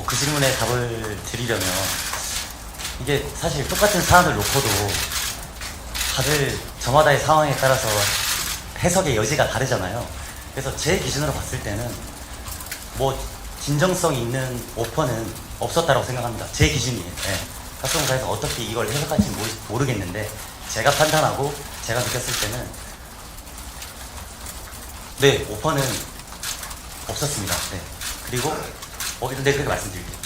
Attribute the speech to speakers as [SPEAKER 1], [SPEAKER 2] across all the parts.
[SPEAKER 1] 그 질문에 답을 드리려면 이게 사실 똑같은 사안을 놓고도 다들 저마다의 상황에 따라서 해석의 여지가 다르잖아요. 그래서 제 기준으로 봤을 때는 뭐 진정성 있는 오퍼는 없었다고 생각합니다. 제 기준이에요. 네. 가스공사에서 어떻게 이걸 해석할지 모르겠는데 제가 판단하고 제가 느꼈을 때는 네, 오퍼는 없었습니다. 네. 그리고 근데 그렇게 말씀드릴게요.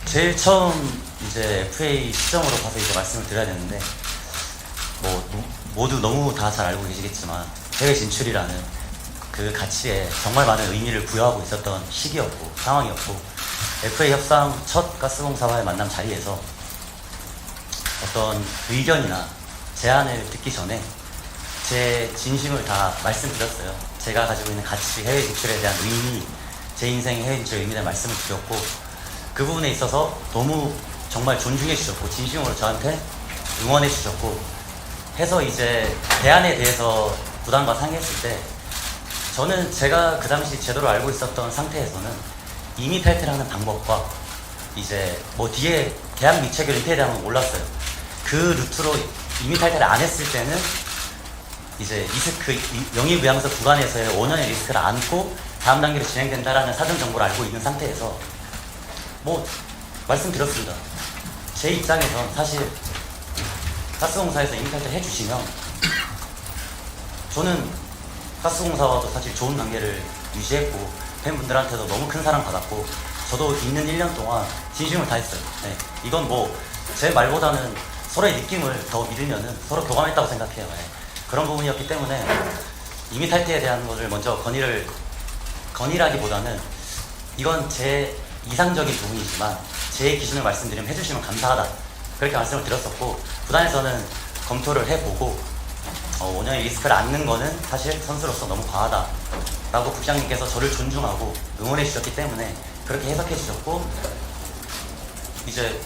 [SPEAKER 1] 제일 처음 이제 FA 시점으로 봐서 이제 말씀을 드려야 되는데 모두 너무 다 잘 알고 계시겠지만 해외 진출이라는 그 가치에 정말 많은 의미를 부여하고 있었던 시기였고 상황이었고 FA 협상 첫 가스공사와의 만남 자리에서 어떤 의견이나 제안을 듣기 전에 제 진심을 다 말씀드렸어요. 제가 가지고 있는 가치, 해외 진출에 대한 의미, 제 인생의 해외 진출의 의미에 대한 말씀을 드렸고 그 부분에 있어서 너무 정말 존중해 주셨고 진심으로 저한테 응원해 주셨고 해서 이제 대안에 대해서 부담과 상의했을 때 저는 제가 그 당시 제대로 알고 있었던 상태에서는 이미 탈퇴를 하는 방법과 이제 뒤에 계약 미체결 은퇴에 대한 건 몰랐어요. 그 루트로 이미 탈퇴를 안 했을 때는 이제 리스크, 영입부양서 구간에서의 5년의 리스크를 안고 다음 단계로 진행된다라는 사전 정보를 알고 있는 상태에서 말씀드렸습니다. 제 입장에선 사실 가스공사에서 이미 탈퇴를 해주시면 저는 가스공사와도 사실 좋은 관계를 유지했고 팬분들한테도 너무 큰 사랑 받았고 저도 있는 1년 동안 진심을 다했어요. 네. 이건 제 말보다는 서로의 느낌을 더 믿으면은 서로 교감했다고 생각해요. 네. 그런 부분이었기 때문에 이미 탈퇴에 대한 것을 먼저 건의라기보다는 이건 제 이상적인 부분이지만 제 기준을 말씀드리면 해주시면 감사하다 그렇게 말씀을 드렸었고 구단에서는 검토를 해보고 5년의 리스크를 안는 거는 사실 선수로서 너무 과하다 라고 국장님께서 저를 존중하고 응원해 주셨기 때문에 그렇게 해석해 주셨고 이제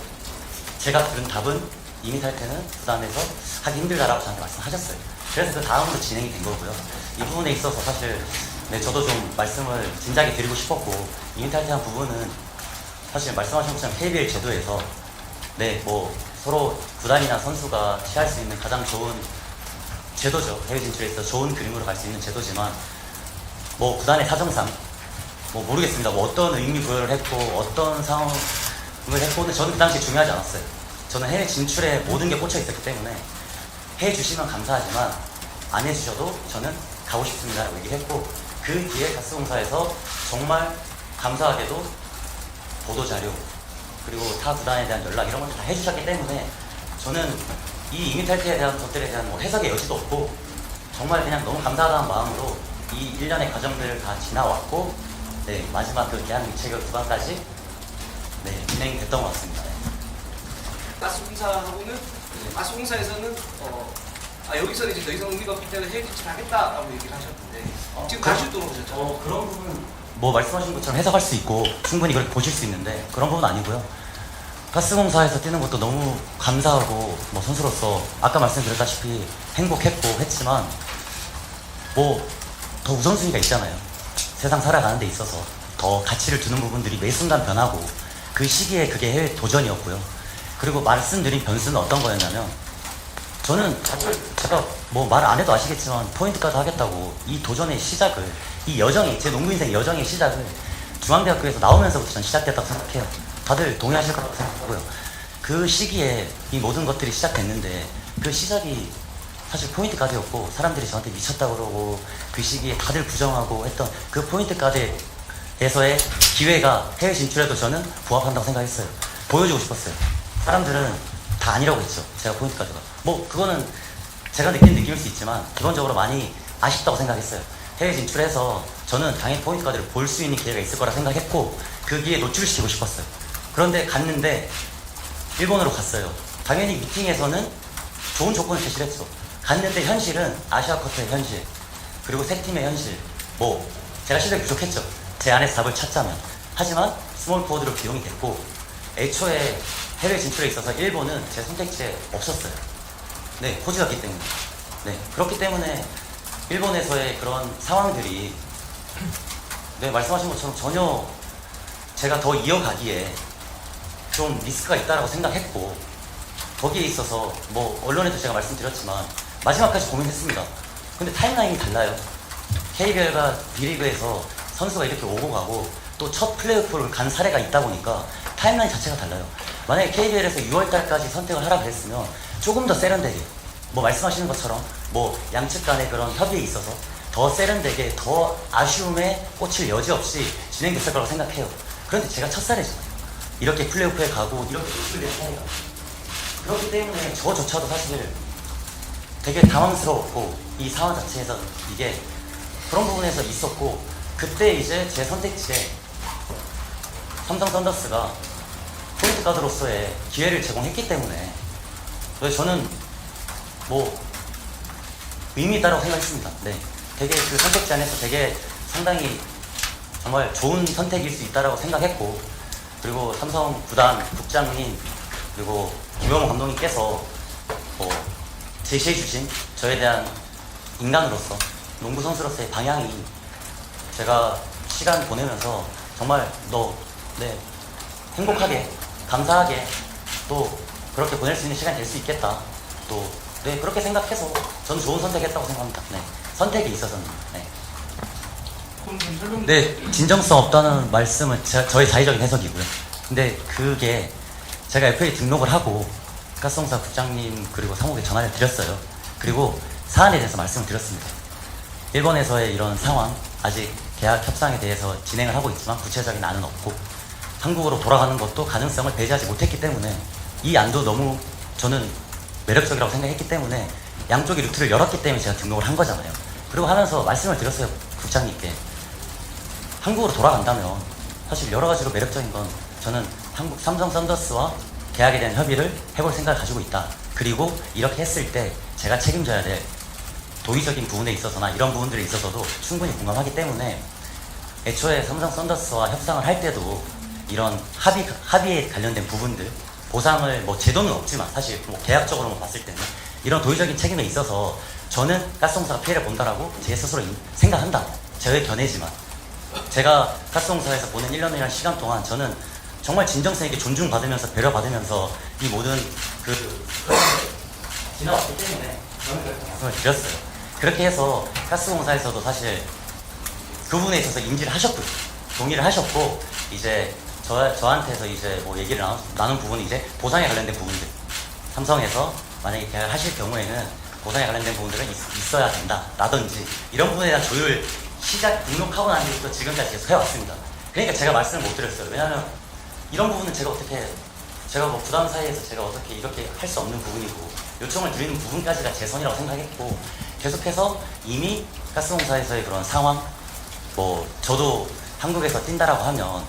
[SPEAKER 1] 제가 들은 답은 이미 탈퇴는 구단에서 하기 힘들다라고 저한테 말씀하셨어요. 그래서 그 다음으로 진행이 된 거고요. 이 부분에 있어서 사실 저도 좀 말씀을 진작에 드리고 싶었고 이미 탈퇴한 부분은 사실 말씀하신 것처럼 KBL 제도에서 서로 구단이나 선수가 취할 수 있는 가장 좋은 제도죠. 해외 진출에 있어 좋은 그림으로 갈 수 있는 제도지만 구단의 사정상 모르겠습니다. 어떤 의미 부여를 했고 어떤 상황을 했고는 저는 그 당시에 중요하지 않았어요. 저는 해외 진출에 모든 게 꽂혀 있었기 때문에 해주시면 감사하지만 안 해주셔도 저는 가고 싶습니다 라고 얘기했고 그 뒤에 가스공사에서 정말 감사하게도 보도자료 그리고 타 구단에 대한 연락 이런 것들 다 해주셨기 때문에 저는 이 이미 탈퇴에 대한 것들에 대한 해석의 여지도 없고 정말 그냥 너무 감사하다는 마음으로 이 1년의 과정들을 다 지나왔고 마지막 그 계약 미체결 구간까지 진행이 됐던 것 같습니다.
[SPEAKER 2] 가스공사하고는 가스공사에서는 여기서는 이제 더 이상 의미가 없기 때문에 해외 진출하겠다라고 얘기를 하셨는데 지금 다시 돌아오셨죠?
[SPEAKER 1] 그런 부분 말씀하신 것처럼 해석할 수 있고 충분히 그렇게 보실 수 있는데 그런 부분 아니고요. 가스공사에서 뛰는 것도 너무 감사하고 선수로서 아까 말씀드렸다시피 행복했고 했지만 더 우선순위가 있잖아요. 세상 살아가는 데 있어서 더 가치를 두는 부분들이 매 순간 변하고 그 시기에 그게 해외 도전이었고요. 그리고 말씀드린 변수는 어떤 거였냐면 저는 제가 말 안 해도 아시겠지만 포인트까지 하겠다고 이 도전의 시작을 이 여정이 제 농구 인생 여정의 시작을 중앙대학교에서 나오면서부터 전 시작됐다고 생각해요. 다들 동의하실 거라고 생각하고요. 그 시기에 이 모든 것들이 시작됐는데 그 시작이 사실 포인트 가드였고 사람들이 저한테 미쳤다고 그러고 그 시기에 다들 부정하고 했던 그 포인트 가드에서의 기회가 해외 진출에도 저는 부합한다고 생각했어요. 보여주고 싶었어요. 사람들은 다 아니라고 했죠. 제가 포인트 가드가 그거는 제가 느낀 느낌일 수 있지만 기본적으로 많이 아쉽다고 생각했어요. 해외 진출해서 저는 당연히 포인트 가드를 볼 수 있는 기회가 있을 거라 생각했고 그 기회에 노출시키고 싶었어요. 그런데 갔는데 일본으로 갔어요. 당연히 미팅에서는 좋은 조건을 제시를 했죠. 갔는데 현실은 아시아커트의 현실 그리고 세 팀의 현실 제가 실력이 부족했죠. 제 안에서 답을 찾자면. 하지만 스몰 포워드로 기용이 됐고 애초에 해외 진출에 있어서 일본은 제 선택지에 없었어요. 호주였기 때문에. 네, 그렇기 때문에 일본에서의 그런 상황들이 네, 말씀하신 것처럼 전혀 제가 더 이어가기에 좀 리스크가 있다라고 생각했고 거기에 있어서 뭐 언론에도 제가 말씀드렸지만 마지막까지 고민했습니다. 근데 타임라인이 달라요. KBL과 B리그에서 선수가 이렇게 오고 가고 또 첫 플레이오프를 간 사례가 있다 보니까 타임라인 자체가 달라요. 만약에 KBL에서 6월달까지 선택을 하라 그랬으면 조금 더 세련되게 뭐 말씀하시는 것처럼 뭐 양측 간의 그런 협의에 있어서 더 세련되게 더 아쉬움에 꽂힐 여지 없이 진행됐을 거라고 생각해요. 그런데 제가 첫사례잖아요. 이렇게 플레이오프에 가고 이렇게 노출된 사례가 그렇기 때문에 저조차도 사실 되게 당황스러웠고 이 상황 자체에서 이게 그런 부분에서 있었고 그때 이제 제 선택지에 삼성 썬더스가 포인트 가드로서의 기회를 제공했기 때문에 그래서 저는 뭐 의미 있다고 생각했습니다. 네, 되게 그 선택지 안에서 되게 상당히 정말 좋은 선택일 수 있다고 생각했고 그리고 삼성 구단 국장님 그리고 김영호 감독님께서 뭐 제시해 주신 저에 대한 인간으로서 농구 선수로서의 방향이 제가 시간 보내면서 정말 네, 행복하게 감사하게 또 그렇게 보낼 수 있는 시간이 될 수 있겠다 또 네, 그렇게 생각해서 저는 좋은 선택했다고 생각합니다. 네, 선택에 있어서는 네, 진정성 없다는 말씀은 저의 자의적인 해석이고요. 근데 그게 제가 FA 등록을 하고 가스공사 국장님 그리고 사무국에 전화를 드렸어요. 그리고 사안에 대해서 말씀을 드렸습니다. 일본에서의 이런 상황 아직 계약 협상에 대해서 진행을 하고 있지만 구체적인 안은 없고 한국으로 돌아가는 것도 가능성을 배제하지 못했기 때문에 이 안도 너무 저는 매력적이라고 생각했기 때문에 양쪽의 루트를 열었기 때문에 제가 등록을 한 거잖아요. 그리고 하면서 말씀을 드렸어요. 국장님께 한국으로 돌아간다면 사실 여러 가지로 매력적인 건 저는 한국 삼성 썬더스와 계약에 대한 협의를 해볼 생각을 가지고 있다. 그리고 이렇게 했을 때 제가 책임져야 될 도의적인 부분에 있어서나 이런 부분들에 있어서도 충분히 공감하기 때문에 애초에 삼성 썬더스와 협상을 할 때도 이런 합의에 관련된 부분들 보상을 뭐 제도는 없지만 사실 뭐 계약적으로만 봤을 때는 이런 도의적인 책임에 있어서 저는 가스공사가 피해를 본다라고 제 스스로 생각한다. 저의 견해지만 제가 가스공사에서 보낸 1년이라는 시간 동안 저는 정말 진정성 있게 존중받으면서 배려받으면서 이 모든 지나왔기 때문에 저는 그렇게 말씀을 드렸어요. 그렇게 해서 가스공사에서도 사실 그 부분에 있어서 인지를 하셨고요. 동의를 하셨고 이제 저한테서 이제 뭐 얘기를 나눈 부분이 이제 보상에 관련된 부분들 삼성에서 만약에 계약을 하실 경우에는 보상에 관련된 부분들은 있어야 된다 라든지 이런 부분에 대한 조율을 등록하고 난 뒤부터 지금까지 계속 해왔습니다. 그러니까 제가 말씀을 못 드렸어요. 왜냐하면 이런 부분은 제가 뭐 부담 사이에서 제가 어떻게 이렇게 할 수 없는 부분이고 요청을 드리는 부분까지가 제 선이라고 생각했고 계속해서 이미 가스공사에서의 그런 상황 뭐 저도 한국에서 뛴다라고 하면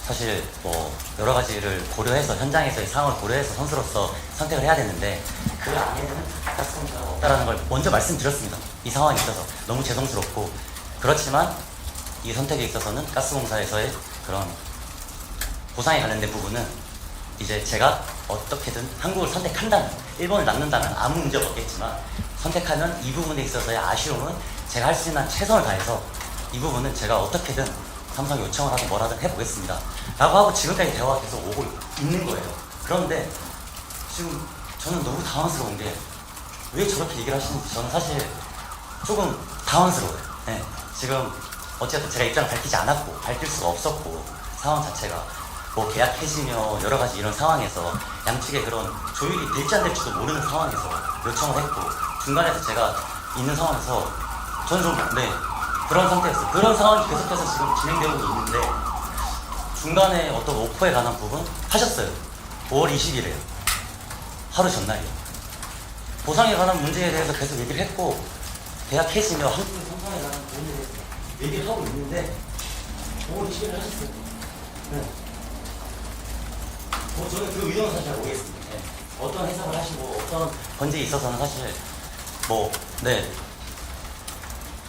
[SPEAKER 1] 사실 뭐 여러 가지를 고려해서 현장에서의 상황을 고려해서 선수로서 선택을 해야 되는데 그 안에는 가스공사가 없다라는 걸 먼저 말씀드렸습니다. 이 상황에 있어서 너무 죄송스럽고 그렇지만 이 선택에 있어서는 가스공사에서의 그런 보상에 관련된 부분은 이제 제가 어떻게든 한국을 선택한다면 일본을 낳는다면 아무 문제가 없겠지만 선택하면 이 부분에 있어서의 아쉬움은 제가 할 수 있는 최선을 다해서 이 부분은 제가 어떻게든 삼성 요청을 하든 뭐라든 해보겠습니다 라고 하고 지금까지 대화가 계속 오고 있는 거예요. 그런데 지금 저는 너무 당황스러운 게 왜 저렇게 얘기를 하시는지 저는 사실 조금 당황스러워요. 네, 지금 어쨌든 제가 입장을 밝히지 않았고 밝힐 수가 없었고 상황 자체가 뭐 계약 해지며 여러 가지 이런 상황에서 양측의 그런 조율이 될지 안 될지도 모르는 상황에서 요청을 했고 중간에서 제가 있는 상황에서 저는 좀 그런 상태였어요. 그런 상황이 계속해서 지금 진행되고 있는데 중간에 어떤 오퍼에 관한 부분 하셨어요. 5월 20일에요. 하루 전날이요. 보상에 관한 문제에 대해서 계속 얘기를 했고 계약 해지며 한국의 삼성에 관한 부분에 대해서 얘기를 하고 있는데 5월 20일에 하셨어요. 네. 저는 그 의도는 사실 잘 모르겠습니다. 네. 어떤 해석을 하시고 어떤 건지에 있어서는 사실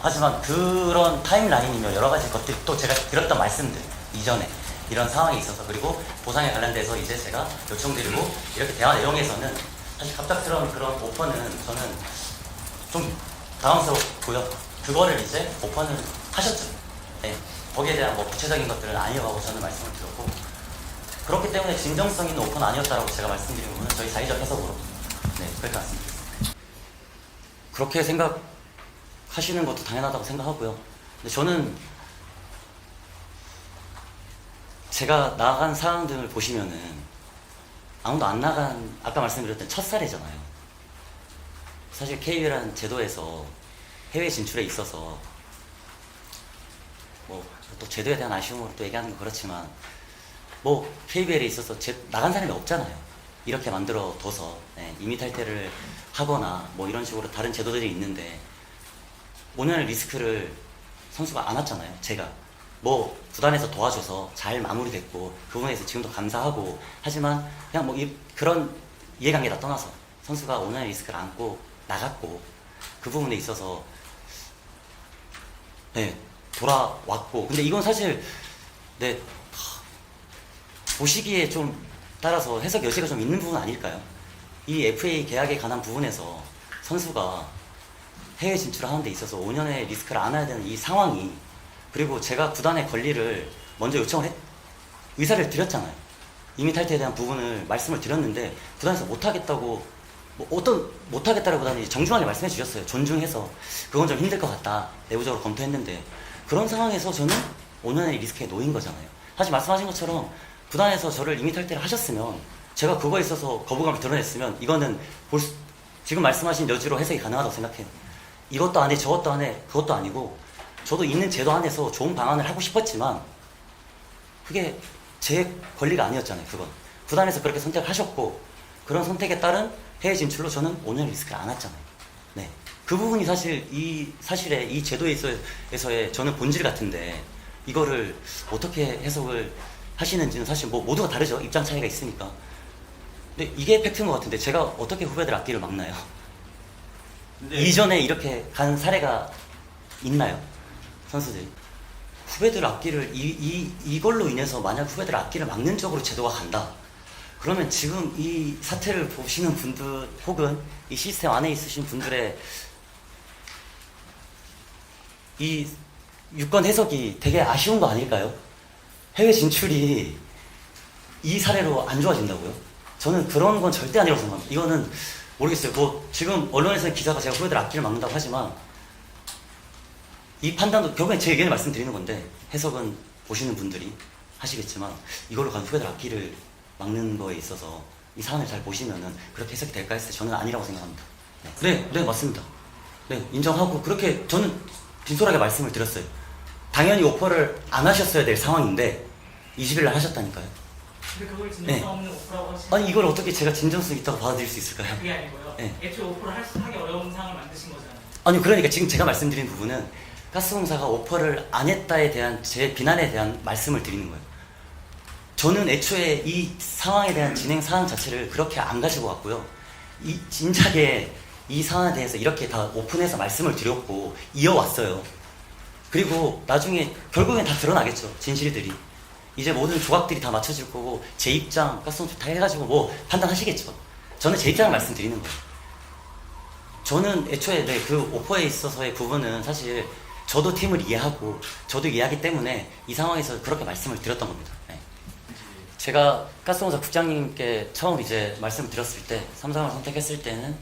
[SPEAKER 1] 하지만 그런 타임라인이며 여러 가지 것들 또 제가 드렸던 말씀들 이전에 이런 상황이 있어서 그리고 보상에 관련돼서 이제 제가 요청드리고 이렇게 대화 내용에서는 사실 갑작스러운 그런 오퍼는 저는 좀 당황스럽고요. 그거를 이제 오픈을 하셨죠. 네. 거기에 대한 뭐 구체적인 것들은 아니라고 저는 말씀을 드렸고, 그렇기 때문에 진정성 있는 오픈 아니었다라고 제가 말씀드린 부분은 저희 사회적 해석으로 그렇게 말씀드렸습니다. 그렇게 생각하시는 것도 당연하다고 생각하고요. 근데 저는 제가 나간 상황들을 보시면은 아무도 안 나간, 아까 말씀드렸던 첫 사례잖아요. 사실 KBL이라는 제도에서 해외 진출에 있어서 뭐 또 제도에 대한 아쉬움으로 또 얘기하는 건 그렇지만 뭐 KBL에 있어서 나간 사람이 없잖아요. 이렇게 만들어 둬서 임의 탈퇴를 하거나 뭐 이런 식으로 다른 제도들이 있는데 5년의 리스크를 선수가 안 왔잖아요. 제가 뭐 구단에서 도와줘서 잘 마무리됐고 그 부분에서 지금도 감사하고, 하지만 그냥 뭐 그런 이해관계 다 떠나서 선수가 5년의 리스크를 안고 나갔고 그 부분에 있어서 돌아왔고, 근데 이건 사실 보시기에 좀 따라서 해석 여지가 좀 있는 부분 아닐까요? 이 FA 계약에 관한 부분에서 선수가 해외 진출하는 데 있어서 5년의 리스크를 안아야 되는 이 상황이, 그리고 제가 구단의 권리를 먼저 의사를 드렸잖아요. 임의 탈퇴에 대한 부분을 말씀을 드렸는데 구단에서 못하겠다고, 못하겠다라고 구단이 정중하게 말씀해 주셨어요. 존중해서 그건 좀 힘들 것 같다, 내부적으로 검토했는데, 그런 상황에서 저는 5년의 리스크에 놓인 거잖아요. 사실 말씀하신 것처럼 구단에서 저를 임의 탈퇴를 하셨으면, 제가 그거에 있어서 거부감을 드러냈으면 이거는 지금 말씀하신 여지로 해석이 가능하다고 생각해요. 이것도 안 해, 저것도 안 해, 그것도 아니고 저도 있는 제도 안에서 좋은 방안을 하고 싶었지만 그게 제 권리가 아니었잖아요. 그건 구단에서 그렇게 선택하셨고, 그런 선택에 따른 해외 진출로 저는 5년 리스크를 안 왔잖아요. 그 부분이 사실 이 제도에서의 저는 본질 같은데, 이거를 어떻게 해석을 하시는지는 사실 뭐 모두가 다르죠. 입장 차이가 있으니까. 근데 이게 팩트인 것 같은데 제가 어떻게 후배들 앞길을 막나요? 이전에 이렇게 간 사례가 있나요? 선수들이 후배들 앞길을 이걸로 인해서 만약 후배들 앞길을 막는 쪽으로 제도가 간다, 그러면 지금 이 사태를 보시는 분들 혹은 이 시스템 안에 있으신 분들의 이 유권 해석이 되게 아쉬운 거 아닐까요? 해외 진출이 이 사례로 안 좋아진다고요? 저는 그런 건 절대 아니라고 생각합니다. 이거는 모르겠어요. 뭐 지금 언론에서 기사가 제가 후배들 앞길을 막는다고 하지만 이 판단도 결국엔 제 의견을 말씀드리는 건데, 해석은 보시는 분들이 하시겠지만 이걸로 간 후배들 앞길을 막는 거에 있어서 이 사안을 잘 보시면은 그렇게 해석이 될까 했을 때 저는 아니라고 생각합니다. 네, 맞습니다. 인정하고 그렇게 저는 진솔하게 말씀을 드렸어요. 당연히 오퍼를 안 하셨어야 될 상황인데 20일 날 하셨다니까요.
[SPEAKER 3] 근데 그걸 진정성 없는 오퍼라고 하시는,
[SPEAKER 1] 아니 이걸 어떻게 제가 진정성 있다고 받아들일 수 있을까요?
[SPEAKER 3] 그게 아니고요. 애초에 오퍼를 하기 어려운 상황을 만드신 거잖아요.
[SPEAKER 1] 아니 그러니까 지금 제가 말씀드린 부분은 가스공사가 오퍼를 안 했다에 대한 제 비난에 대한 말씀을 드리는 거예요. 저는 애초에 이 상황에 대한 진행 사항 자체를 그렇게 안 가지고 왔고요. 진작에 이 상황에 대해서 이렇게 다 오픈해서 말씀을 드렸고 이어왔어요. 그리고 나중에 결국엔 다 드러나겠죠. 진실들이. 이제 모든 조각들이 다 맞춰질 거고 제 입장, 가스공사 다 해가지고 뭐 판단하시겠죠. 저는 제 입장을 말씀드리는 거예요. 저는 애초에 그 오퍼에 있어서의 부분은 사실 저도 팀을 이해하고 저도 이해하기 때문에 이 상황에서 그렇게 말씀을 드렸던 겁니다. 제가 가스공사 국장님께 처음 이제 말씀을 드렸을 때, 삼성을 선택했을 때는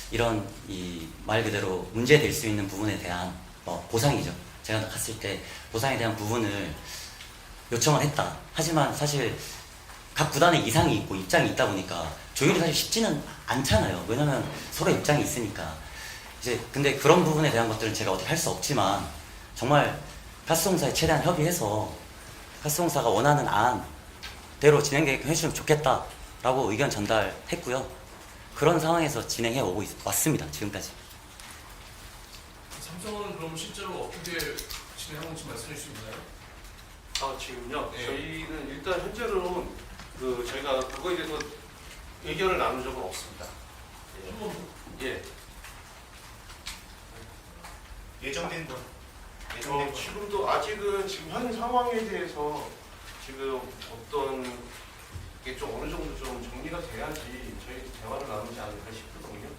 [SPEAKER 1] 이런 이 말 그대로 문제될 수 있는 부분에 대한 보상이죠. 제가 갔을 때 보상에 대한 부분을 요청을 했다. 하지만 사실 각 구단의 이상이 있고 입장이 있다 보니까 조율이 사실 쉽지는 않잖아요. 왜냐면 서로 입장이 있으니까. 이제 근데 그런 부분에 대한 것들은 제가 어떻게 할 수 없지만 정말 가스공사에 최대한 협의해서 가스공사가 원하는 안대로 진행되게 해주면 좋겠다라고 의견 전달했고요. 그런 상황에서 진행해 왔습니다. 지금까지.
[SPEAKER 4] 삼성은 그럼 실제로 어떻게 진행하는지 말씀해 주실 수 있나요?
[SPEAKER 5] 지금요?
[SPEAKER 4] 네.
[SPEAKER 5] 저희는 일단 현재로는 저희가 그거에 대해서 의견을 나눈 적은 없습니다. 예.
[SPEAKER 6] 예정된 건
[SPEAKER 5] 지금도 아직은 지금 현 상황에 대해서 지금 어떤 게 좀 어느 정도 좀 정리가 돼야지 저희 대화를 나누지 않을까 싶거든요.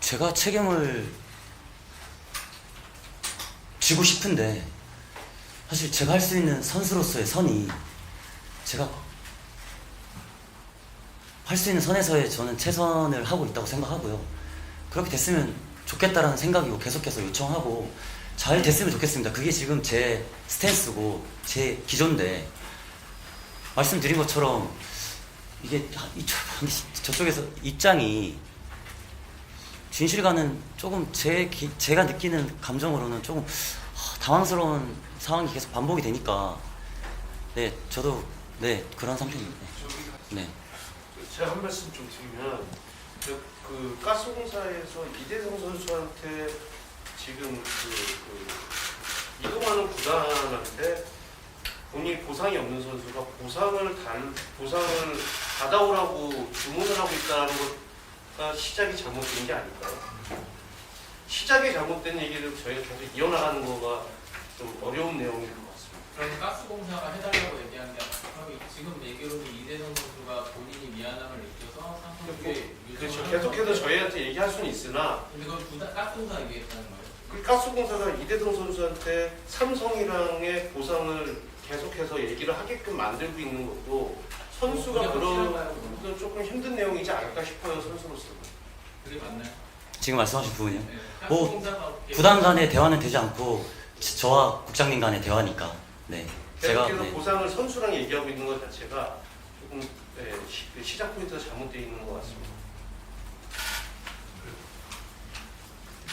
[SPEAKER 1] 제가 책임을 지고 싶은데 사실 제가 할 수 있는 선수로서의 선이 제가 할 수 있는 선에서의 저는 최선을 하고 있다고 생각하고요. 그렇게 됐으면 좋겠다라는 생각이고 계속해서 요청하고 잘 됐으면 좋겠습니다. 그게 지금 제 스탠스고 제 기조인데 말씀드린 것처럼 이게 저쪽에서 입장이 진실과는 조금 제가 느끼는 감정으로는 조금 당황스러운 상황이 계속 반복이 되니까 네 저도 네 그런 상태입니다. 네.
[SPEAKER 5] 제가 한 말씀 좀 드리면 그 가스공사에서 이대성 선수한테 지금 이동하는 구단한테 본인이 보상이 없는 선수가 보상을 받아오라고 주문을 하고 있다는 것가 시작이 잘못된 게 아닐까요? 시작이 잘못된 얘기를 저희가 계속 이어나가는 거가 좀 어려운 내용인 것 같습니다.
[SPEAKER 4] 그럼 가스공사가 해달라고 얘기한 게 지금 얘기로는 이대성 선수가 본인이 미안함을 느껴서 삼성에
[SPEAKER 5] 그렇죠. 계속해서 저희한테 얘기할 수는 있으나
[SPEAKER 4] 근데 그건 가스공사 얘기했다는 거예요?
[SPEAKER 5] 그 가스공사가 이대동 선수한테 삼성이랑의 보상을 계속해서 얘기를 하게끔 만들고 있는 것도 선수가 그런 조금 힘든 내용이지 않을까 싶어요. 선수로서는.
[SPEAKER 4] 그게 맞나요?
[SPEAKER 1] 지금 말씀하신 부분이요.
[SPEAKER 4] 네.
[SPEAKER 1] 뭐
[SPEAKER 4] 가스공사가
[SPEAKER 1] 구단 간의 대화는 되지 않고 저와 국장님 간의 대화니까 네 제가
[SPEAKER 5] 계속해서
[SPEAKER 1] 네.
[SPEAKER 5] 보상을 선수랑 얘기하고 있는 것 자체가 조금 시작 포인트가 잘못되어 있는 것 같습니다.